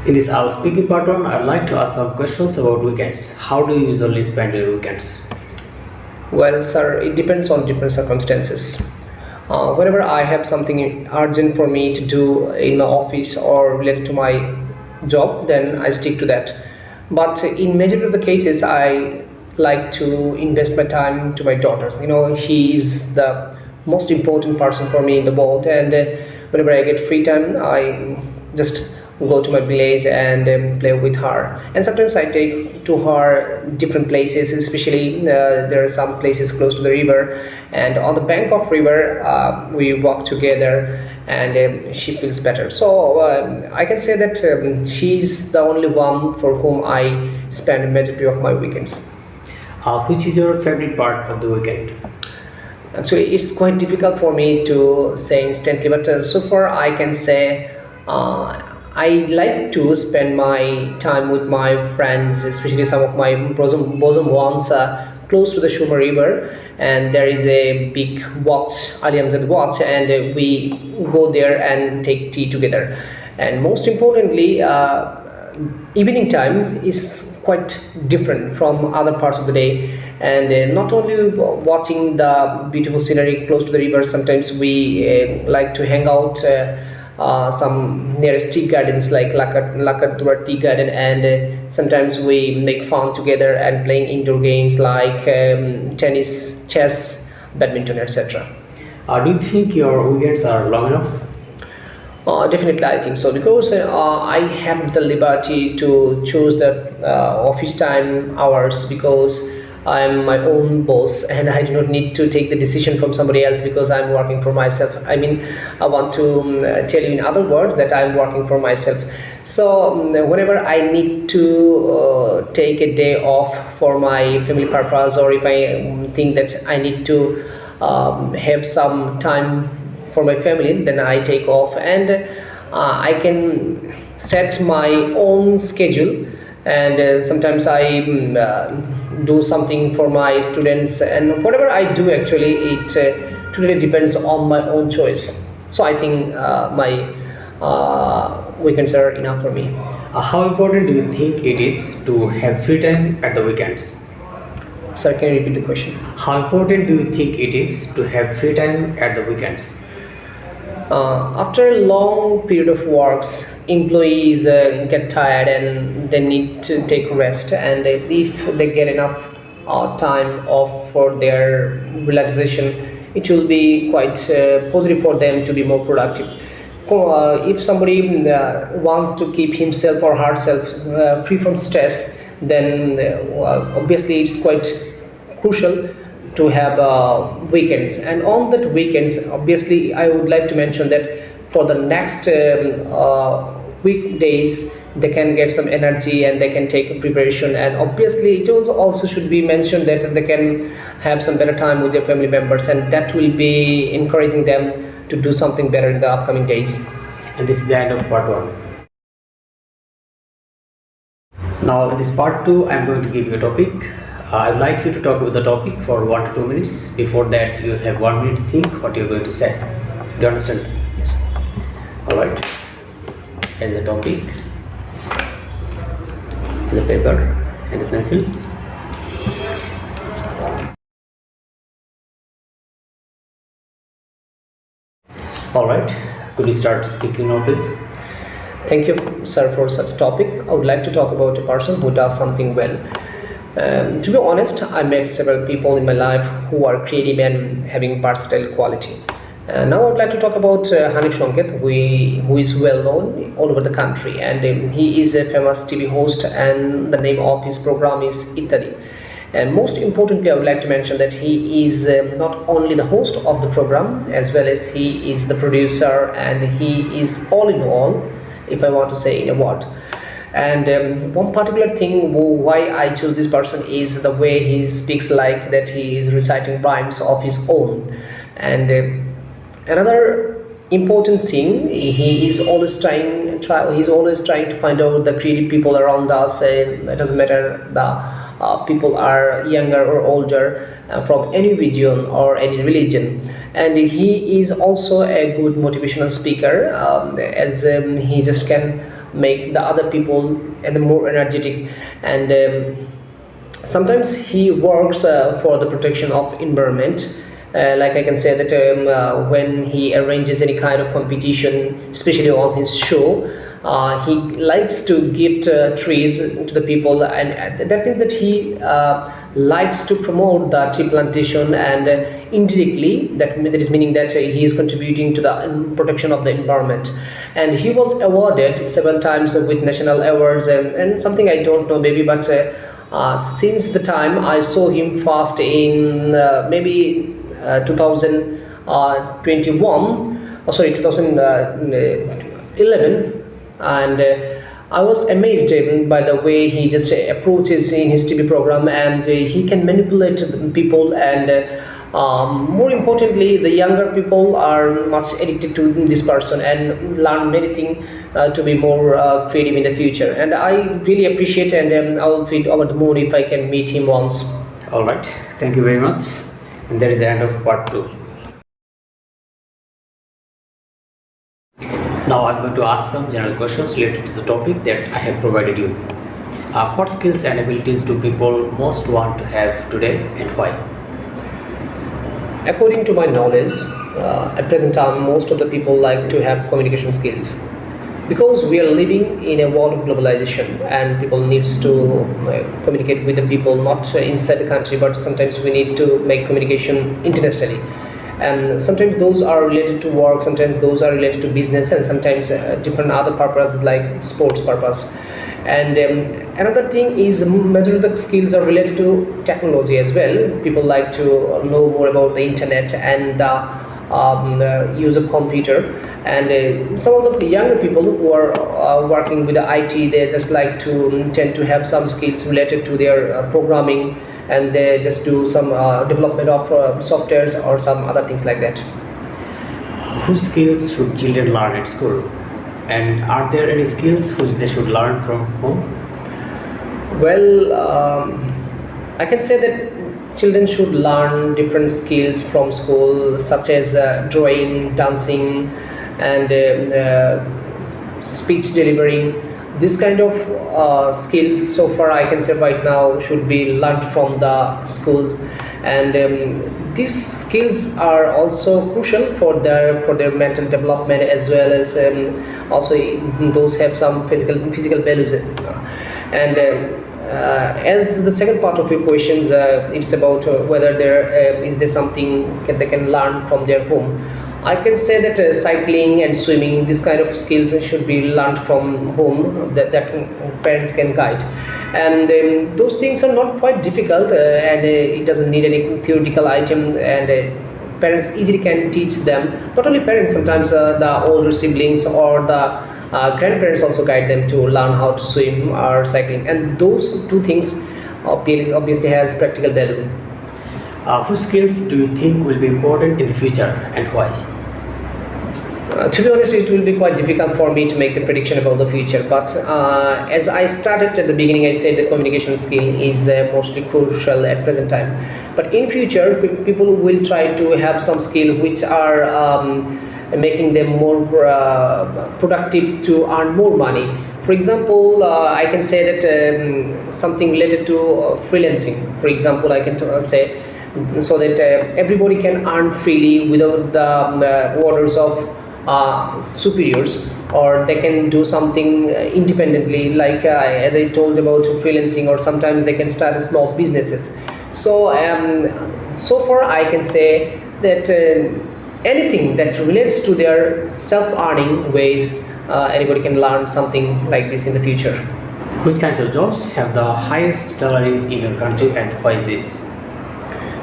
In this our speaking part one, I'd like to ask some questions about weekends. How do you usually spend your weekends? Well, sir, it depends on different circumstances. Whenever I have something urgent for me to do in my office or related to my job, then I stick to that. But in majority of the cases, I like to invest my time to my daughters. She is the most important person for me in the world, and whenever I get free time, I just go to my village and play with her. And sometimes I take to her different places, especially there are some places close to the river, and on the bank of river we walk together, and she feels better. So I can say that she's the only one for whom I spend the majority of my weekends. Which is your favorite part of the weekend? Actually, it's quite difficult for me to say instantly, but so far I can say I like to spend my time with my friends, especially some of my bosom ones close to the Shuma River, and there is a big watch, Ali Amjad watch, and we go there and take tea together. And most importantly, evening time is quite different from other parts of the day, and not only watching the beautiful scenery close to the river, sometimes we like to hang out some nearest tea gardens like Lakat tea garden, and sometimes we make fun together and playing indoor games like tennis, chess, badminton, etc. Do you think your weekends are long enough? Definitely, I think so, because I have the liberty to choose the office time hours, because I'm my own boss and I do not need to take the decision from somebody else, because I'm working for myself. I mean, I want to tell you in other words that I'm working for myself. So whenever I need to take a day off for my family purpose, or if I think that I need to have some time for my family, then I take off, and I can set my own schedule. And sometimes I do something for my students, and whatever I do, actually it totally depends on my own choice. So I think my weekends are enough for me. How important do you think it is to have free time at the weekends? Sir, can you repeat the question? How important do you think it is to have free time at the weekends? After a long period of works, employees get tired and they need to take rest. And if they get enough time off for their relaxation, it will be quite positive for them to be more productive. If somebody wants to keep himself or herself free from stress, then obviously it's quite crucial to have weekends. And on that weekends, obviously I would like to mention that for the next weekdays, they can get some energy and they can take a preparation. And obviously it also should be mentioned that they can have some better time with their family members, and that will be encouraging them to do something better in the upcoming days. And this is the end of part one. Now in this part two, I'm going to give you a topic. I'd like you to talk about the topic for 1 to 2 minutes. Before that, you have 1 minute to think what you're going to say. Do you understand? Yes. Alright. Here's the topic, the paper and the pencil. Alright. Could you start speaking now, please? Thank you, sir, for such a topic. I would like to talk about a person who does something well. To be honest, I met several people in my life who are creative and having versatile quality. Now I would like to talk about Hanif Shonket, who is well known all over the country, and he is a famous TV host, and the name of his program is Ittadi. And most importantly, I would like to mention that he is not only the host of the program, as well as he is the producer, and he is all in all, if I want to say in a word. And one particular thing why I choose this person is the way he speaks, like that he is reciting rhymes of his own. And another important thing, he's always trying to find out the creative people around us. It doesn't matter the people are younger or older, from any region or any religion. And he is also a good motivational speaker, as he just can make the other people and the more energetic. And sometimes he works for the protection of environment. Like I can say that when he arranges any kind of competition, especially on his show, he likes to gift trees to the people, and that means that he likes to promote the tree plantation, and indirectly that is meaning that he is contributing to the protection of the environment. And he was awarded several times with national awards, and something I don't know maybe, but since the time I saw him first in maybe 2021, oh sorry, 2011, and I was amazed by the way he just approaches in his TV program, and he can manipulate the people, and more importantly, the younger people are much addicted to this person and learn many things to be more creative in the future. And I really appreciate, and I will feel over the moon if I can meet him once. All right, thank you very much. And that is the end of part 2. Now I'm going to ask some general questions related to the topic that I have provided you. What skills and abilities do people most want to have today, and why? According to my knowledge, at present time, most of the people like to have communication skills, because we are living in a world of globalization, and people needs to communicate with the people not inside the country, but sometimes we need to make communication internationally. And sometimes those are related to work, sometimes those are related to business, and sometimes different other purposes like sports purpose. And another thing is majority of the skills are related to technology as well. People like to know more about the internet and use of computer. And some of the younger people who are working with the IT, they just like to tend to have some skills related to their programming, and they just do some development of softwares or some other things like that. Whose skills should children learn at school? And are there any skills which they should learn from home? Well, I can say that children should learn different skills from school, such as drawing, dancing, and speech delivering. This kind of skills, so far I can say right now, should be learned from the schools. And these skills are also crucial for their mental development, as well as also those have some physical values. And as the second part of your questions, it's about whether there is there something that they can learn from their home. I can say that cycling and swimming, this kind of skills should be learned from home, that parents can guide. And those things are not quite difficult, and it doesn't need any theoretical item, and parents easily can teach them. Not only parents, sometimes the older siblings or the grandparents also guide them to learn how to swim or cycling, and those two things obviously has practical value. Whose skills do you think will be important in the future, and why? To be honest, it will be quite difficult for me to make the prediction about the future, but as I started at the beginning, I said the communication skill is mostly crucial at present time. But in future, people will try to have some skill which are making them more productive to earn more money. For example, I can say that something related to freelancing. For example, I can say so that everybody can earn freely without the orders of superiors, or they can do something independently, like as I told about freelancing, or sometimes they can start small businesses. So so far I can say that anything that relates to their self-earning ways, anybody can learn something like this in the future. Which kinds of jobs have the highest salaries in your country, and why is this?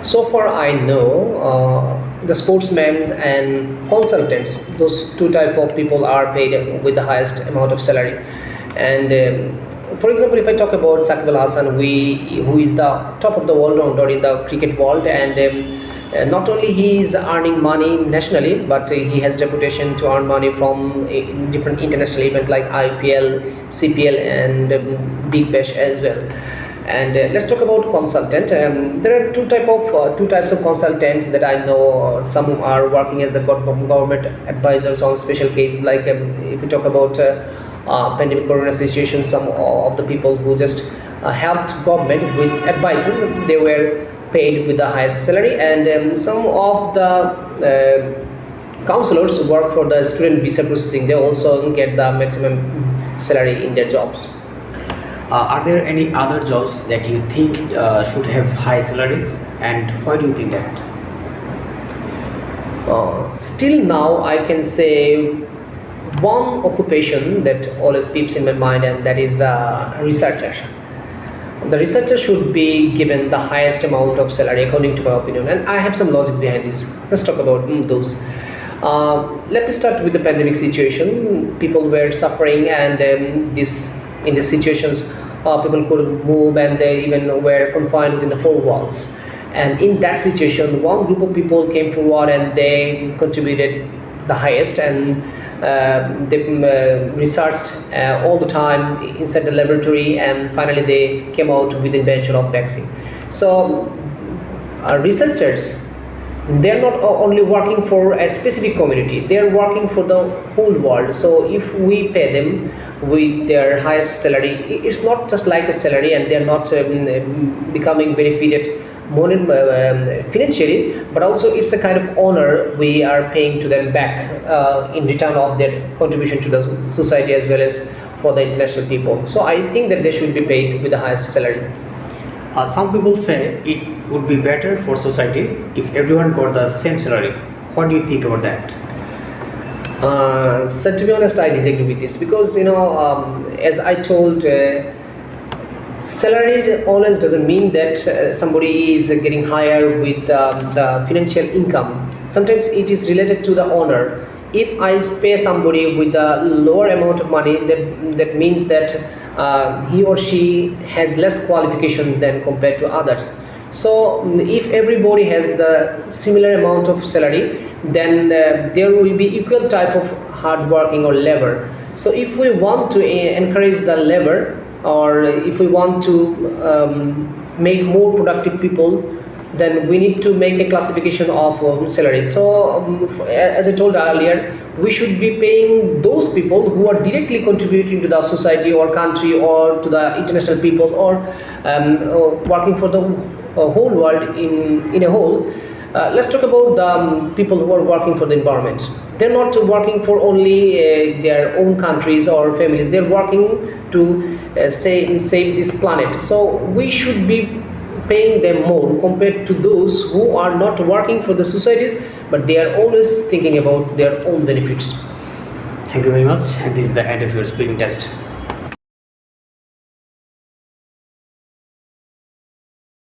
So far I know the sportsmen and consultants, those two type of people are paid with the highest amount of salary. And for example, if I talk about Sakib Al Hasan, who is the top of the all-rounder in the cricket world, and not only he is earning money nationally, but he has reputation to earn money from different international events like IPL, CPL, and Big Bash as well. And let's talk about consultant. There are two types of consultants that I know. Some are working as the government advisors on special cases, like if we talk about pandemic corona situation, some of the people who just helped government with advices, they were paid with the highest salary, and some of the counselors who work for the student visa processing, they also get the maximum salary in their jobs. Are there any other jobs that you think should have high salaries, and why do you think that? Still now I can say one occupation that always peeps in my mind, and that is a researcher. The researcher should be given the highest amount of salary according to my opinion, and I have some logic behind this. Let's talk about those. Let me start with the pandemic situation. People were suffering, and in these situations people couldn't move, and they even were confined within the four walls. And in that situation, one group of people came forward and they contributed the highest, and they researched all the time inside the laboratory, and finally they came out with the invention of vaccine. So researchers, they're not only working for a specific community, they're working for the whole world. So if we pay them with their highest salary, it's not just like a salary, and they're not becoming benefited financially, but also it's a kind of honor we are paying to them back in return of their contribution to the society as well as for the international people. So I think that they should be paid with the highest salary. Some people say it would be better for society if everyone got the same salary. What do you think about that? So to be honest, I disagree with this, because as I told, salary always doesn't mean that somebody is getting higher with the financial income. Sometimes it is related to the honor. If I pay somebody with a lower amount of money, that means that he or she has less qualification than compared to others. So if everybody has the similar amount of salary, then there will be equal type of hard working or labor. So if we want to encourage the labor, or if we want to make more productive people, then we need to make a classification of salaries. So as I told earlier, we should be paying those people who are directly contributing to the society or country or to the international people, or working for the whole world in a whole. Let's talk about the people who are working for the environment. They're not working for only their own countries or families. They're working to save this planet. So we should be paying them more compared to those who are not working for the societies, but they are always thinking about their own benefits. Thank you very much, and this is the end of your speaking test.